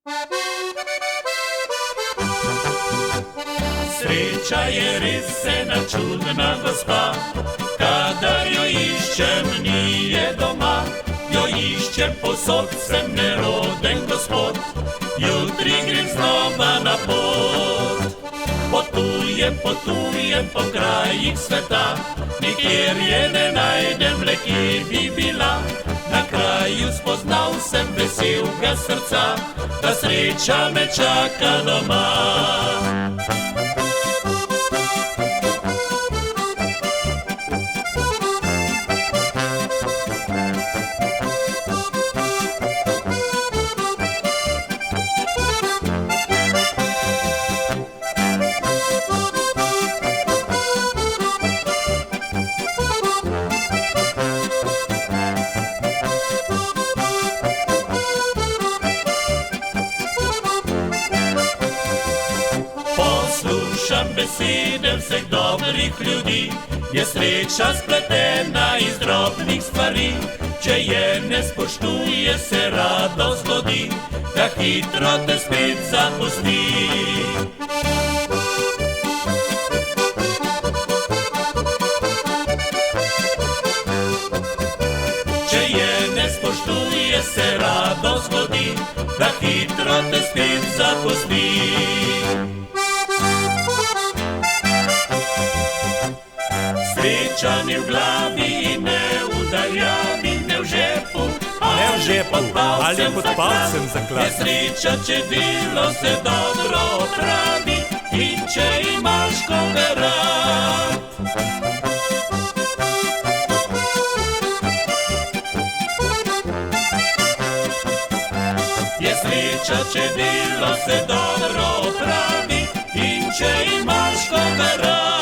Sreča je res ena čudna gospa, kadar jo iščem, ni je doma. Jo iščem povsod, sem neroden gospod, jutri grem znova na pot. Potujem po krajih sveta, nikjer je ne najdem, le kje bi bila. Na kraju spoznal sem veselega srca, da sreča me čaka doma. Poslušam besede vseh dobrih ljudi, je sreča spletena iz drobnih stvari. Če je ne spoštuje, se rado zgodi, da hitro te spet zapusti. Če je ne spoštuje, se rado zgodi, da hitro te spet zapusti. Sreča ni v glavi in ne v daljavi, ne v žepu, ali pod palcem zaklad. Je sreča, če delo se dobro opravi in če imaš koga rad. Je sreča, če delo se dobro opravi in če imaš koga rad.